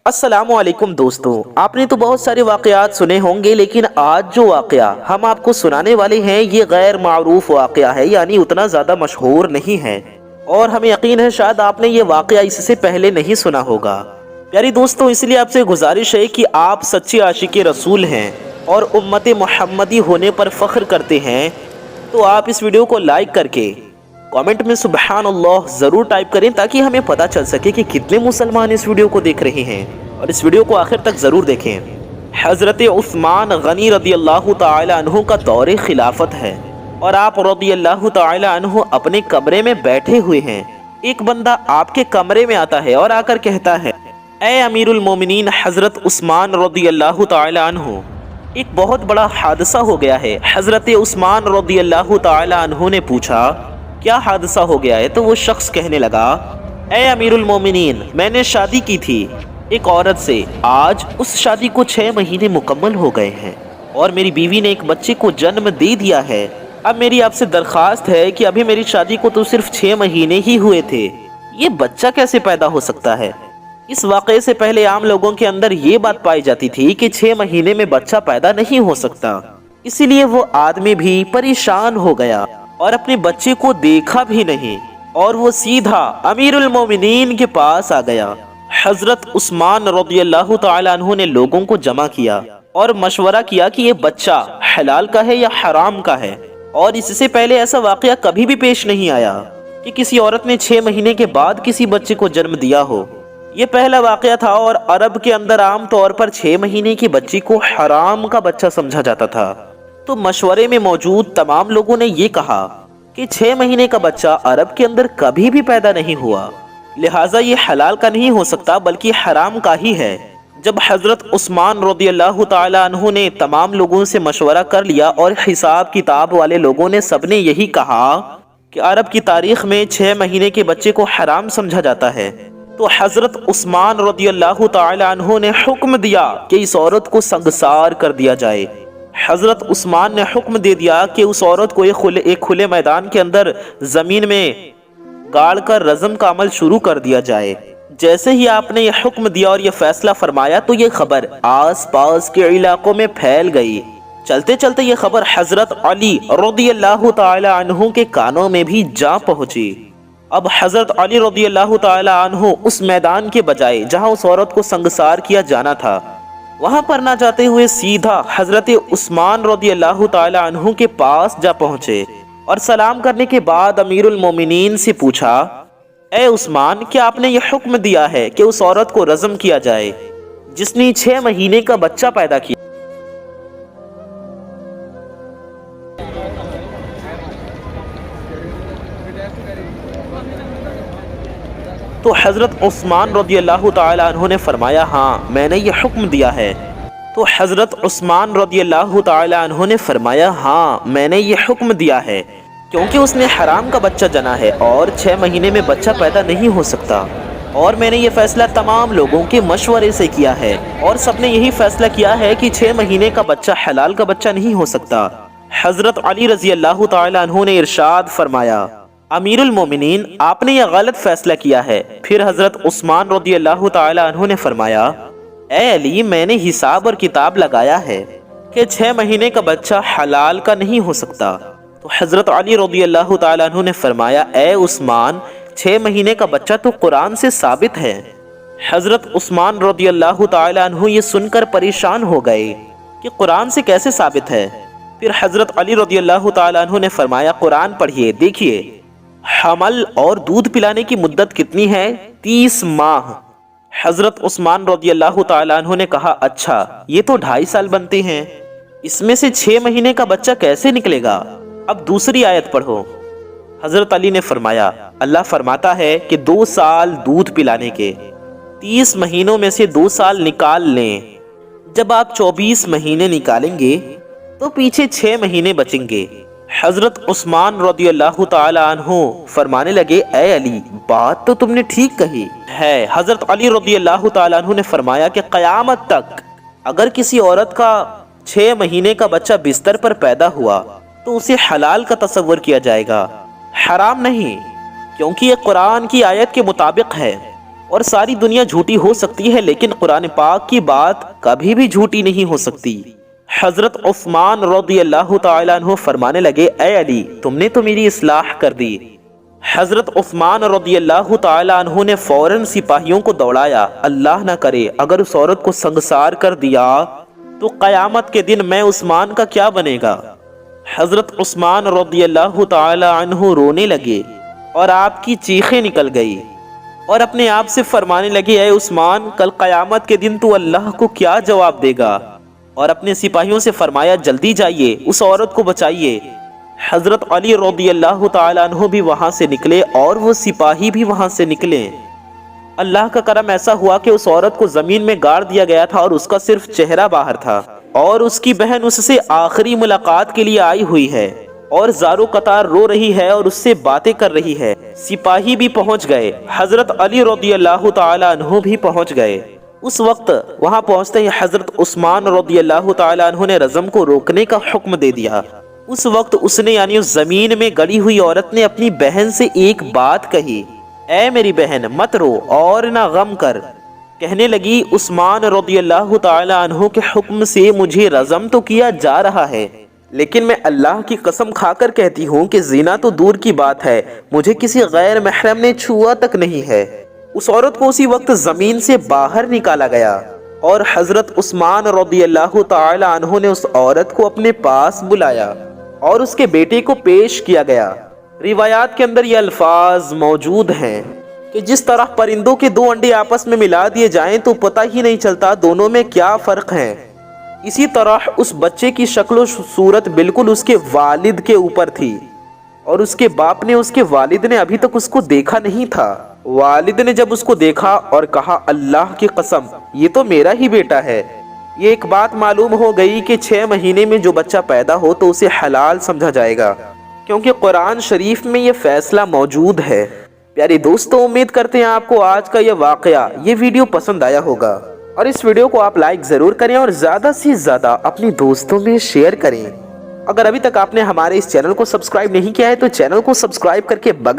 अस्सलाम वालेकुम दोस्तों, आपने तो बहुत सारे वाक़यात सुने होंगे, लेकिन आज जो वाक़या हम आपको सुनाने वाले हैं ये गैर मारूफ वाक़या है, यानी उतना ज़्यादा मशहूर नहीं है और हमें यकीन है शायद आपने ये वाक़या इससे पहले नहीं सुना होगा। प्यारी दोस्तों, इसलिए आपसे गुजारिश है कि आप सच्चे आशिक़े रसूल हैं और उम्मत मुहम्मदी होने पर फ़ख्र करते हैं, तो आप इस वीडियो को लाइक करके कमेंट में सुबहान अल्लाह ज़रूर टाइप करें ताकि हमें पता चल सके कि कितने मुसलमान इस वीडियो को देख रहे हैं, और इस वीडियो को आखिर तक ज़रूर देखें। हज़रत उस्मान गनी रदी अल्लाह ताला अन्हु का दौर खिलाफत है और आप रदी अल्लाह ताला अन्हु अपने कमरे में बैठे हुए हैं। एक बंदा आपके कमरे में आता है और आकर कहता है, ए अमीरुल मोमिनीन हज़रत उस्मान रदी अल्लाह ताला अन्हु, एक बहुत बड़ा हादसा हो गया है। हज़रत उस्मान रदी अल्लाह ताला अन्हु ने पूछा, क्या हादसा हो गया है? तो वो शख्स कहने लगा, ए अमीरुल मोमिनीन, मैंने शादी की थी एक औरत से, आज उस शादी को 6 महीने मुकम्मल हो गए हैं और मेरी बीवी ने एक बच्चे को जन्म दे दिया है। अब मेरी आपसे दरख्वास्त है कि अभी मेरी शादी को तो सिर्फ 6 महीने ही हुए थे, ये बच्चा कैसे पैदा हो सकता है? इस वाक़े से पहले आम लोगों के अंदर ये बात पाई जाती थी कि 6 महीने में बच्चा पैदा नहीं हो सकता, इसीलिए वो आदमी भी परेशान हो गया और अपने बच्चे को देखा भी नहीं और वो सीधा अमीरुल मोमिनीन के पास आ गया। हजरत उस्मान रज़ियल्लाहु ताला अन्हु ने लोगों को जमा किया और मशवरा किया कि ये बच्चा हलाल का है या हराम का है, और इससे पहले ऐसा वाक़या कभी भी पेश नहीं आया कि किसी औरत ने 6 महीने के बाद किसी बच्चे को जन्म दिया हो। ये पहला वाक़या था और अरब के अंदर आम तौर पर 6 महीने के बच्चे को हराम का बच्चा समझा जाता था। तो मशवरे में मौजूद तमाम लोगों ने ये कहा कि 6 महीने का बच्चा अरब के अंदर कभी भी पैदा नहीं हुआ, लिहाजा ये हलाल का नहीं हो सकता बल्कि हराम का ही है। जब हज़रत उस्मान रज़ियल्लाहु ताला अन्हु ने तमाम लोगों से मशवरा कर लिया और हिसाब किताब वाले लोगों ने सबने यही कहा कि अरब की तारीख में 6 महीने के बच्चे को हराम समझा जाता है, तो हज़रत उस्मान रज़ियल्लाहु ताला अन्हु ने हुक्म दिया कि इस औरत को संगसार कर दिया जाए। हज़रत उस्मान ने हुक्म दे दिया कि उस औरत को एक खुले मैदान के अंदर ज़मीन में गाड़ कर रज़म का अमल शुरू कर दिया जाए। जैसे ही आपने ये हुक्म दिया और ये फैसला फरमाया तो ये खबर आस पास के इलाकों में फैल गई। चलते चलते ये खबर हज़रत अली रज़ियल्लाहु ताला अन्हु के कानों में भी जा पहुँची। अब हज़रत अली रज़ियल्लाहु ताला अन्हु उस मैदान के बजाय जहाँ उस औरत को संगसार किया जाना था वहां पर ना जाते हुए सीधा हज़रत उस्मान रज़ियल्लाहु ताला अन्हु के पास जा पहुंचे और सलाम करने के बाद अमीरुल मोमिनीन से पूछा, ए उस्मान, क्या आपने ये हुक्म दिया है कि उस औरत को रज़म किया जाए जिसने 6 महीने का बच्चा पैदा किया? तो हज़रत उस्मान रज़ियल्लाहु ताला अन्हु ने फरमाया, हाँ मैंने ये हुक्म दिया है। तो हज़रत उस्मान रज़ियल्लाहु ताला अन्हु ने फरमाया, हाँ मैंने ये हुक्म दिया है क्योंकि उसने हराम का बच्चा जना है और 6 महीने में बच्चा पैदा नहीं हो सकता, और मैंने ये फ़ैसला तमाम लोगों के मशवरे से किया है और सबने यही फ़ैसला किया है कि 6 महीने का बच्चा हलाल का बच्चा नहीं हो सकता। हज़रत अली रज़ियल्लाहु ताला अन्हु ने इरशाद फरमाया, अमीरुल मोमिनीन, आपने यह गलत फैसला किया है। फिर हज़रत उस्मान रज़ियल्लाहु ताला अन्हु ने फरमाया, ए अली, मैंने हिसाब और किताब लगाया है कि 6 महीने का बच्चा हलाल का नहीं हो सकता। तो हज़रत अली रज़ियल्लाहु ताला अन्हु ने फरमाया, ए उस्मान, 6 महीने का बच्चा तो कुरान से साबित है। हज़रत उस्मान रज़ियल्लाहु ताला अन्हु ये सुनकर परेशान हो गए कि कुरान से कैसे साबित है। फिर हज़रत अली रज़ियल्लाहु ताला अन्हु ने फरमाया, कुरान पढ़िए, देखिए हमल और दूध पिलाने की मुद्दत कितनी है? 30 माह। हज़रत उस्मान रज़ियल्लाहु ताला अन्हु ने कहा, अच्छा ये तो 2.5 साल बनते हैं, इसमें से 6 महीने का बच्चा कैसे निकलेगा? अब दूसरी आयत पढ़ो। हज़रत अली ने फरमाया, अल्लाह फरमाता है कि 2 साल दूध पिलाने के, 30 महीनों में से 2 साल निकाल लें। जब आप 24 महीने निकालेंगे तो पीछे 6 महीने बचेंगे। हज़रत उस्मान रज़ियल्लाहु ताला अन्हु फरमाने लगे, ए अली, बात तो तुमने ठीक कही है। हज़रत अली रज़ियल्लाहु ताला अन्हु ने फरमाया कि क़यामत तक अगर किसी औरत का 6 महीने का बच्चा बिस्तर पर पैदा हुआ तो उसे हलाल का तसव्वुर किया जाएगा, हराम नहीं, क्योंकि ये कुरान की आयत के मुताबिक है। اور ساری دنیا جھوٹی ہو سکتی ہے لیکن قرآن پاک کی بات کبھی بھی جھوٹی نہیں ہو سکتی۔ حضرت عثمان رضی اللہ تعالیٰ عنہ فرمانے لگے، اے علی تم نے تو میری اصلاح کر دی۔ حضرت عثمان رضی اللہ تعالیٰ عنہ نے فوراً سپاہیوں کو دوڑایا، اللہ نہ کرے اگر اس عورت کو سنگسار کر دیا تو قیامت کے دن میں عثمان کا کیا بنے گا۔ حضرت عثمان رضی اللہ تعالیٰ عنہ رونے لگے اور آپ کی چیخیں نکل گئی اور اپنے آپ سے فرمانے لگے، اے عثمان کل قیامت کے دن تو اللہ کو کیا جواب دے گا، اور اپنے سپاہیوں سے فرمایا جلدی جائیے اس عورت کو بچائیے۔ حضرت علی رضی اللہ تعالیٰ عنہ بھی وہاں سے نکلے اور وہ سپاہی بھی وہاں سے نکلے۔ اللہ کا کرم ایسا ہوا کہ اس عورت کو زمین میں گاڑ دیا گیا تھا اور اس کا صرف چہرہ باہر تھا، اور اس کی بہن اس سے آخری ملاقات کے لیے آئی ہوئی ہے اور زارو قطار رو رہی ہے اور اس سے باتیں کر رہی ہے۔ سپاہی بھی پہنچ گئے، حضرت علی رضی اللہ تعالیٰ عنہ بھی پہنچ گئے۔ اس وقت وہاں پہنچتے ہی حضرت عثمان رضی اللہ تعالیٰ عنہ نے رجم کو روکنے کا حکم دے دیا۔ اس وقت اس نے یعنی اس زمین میں گڑی ہوئی عورت نے اپنی بہن سے ایک بات کہی، اے میری بہن مت رو اور نہ غم کر۔ کہنے لگی، عثمان رضی اللہ تعالیٰ عنہ کے حکم سے مجھے رجم تو کیا جا رہا ہے، لیکن میں اللہ کی قسم کھا کر کہتی ہوں کہ زنا تو دور کی بات ہے، مجھے کسی غیر محرم نے چھوا تک نہیں ہے۔ اس عورت کو اسی وقت زمین سے باہر نکالا گیا اور حضرت عثمان رضی اللہ تعالیٰ عنہ نے اس عورت کو اپنے پاس بلایا اور اس کے بیٹے کو پیش کیا گیا۔ روایات کے اندر یہ الفاظ موجود ہیں کہ جس طرح پرندوں کے دو انڈے آپس میں ملا دیے جائیں تو پتہ ہی نہیں چلتا دونوں میں کیا فرق ہے، اسی طرح اس بچے کی شکل و صورت بالکل اس کے والد کے اوپر تھی، اور اس کے باپ نے اس کے والد نے ابھی تک اس کو دیکھا نہیں تھا۔ والد نے جب اس کو دیکھا اور کہا، اللہ کی قسم یہ تو میرا ہی بیٹا ہے۔ یہ ایک بات معلوم ہو گئی کہ 6 مہینے میں جو بچہ پیدا ہو تو اسے حلال سمجھا جائے گا، کیونکہ قرآن شریف میں یہ فیصلہ موجود ہے۔ پیارے دوستوں، امید کرتے ہیں آپ کو آج کا یہ واقعہ، یہ ویڈیو پسند آیا ہوگا، اور اس ویڈیو کو آپ لائک ضرور کریں اور زیادہ سے زیادہ اپنے دوستوں میں شیئر کریں۔ اگر ابھی تک آپ نے ہمارے اس چینل کو سبسکرائب نہیں کیا ہے تو چینل کو سبسکرائب کر کے بغل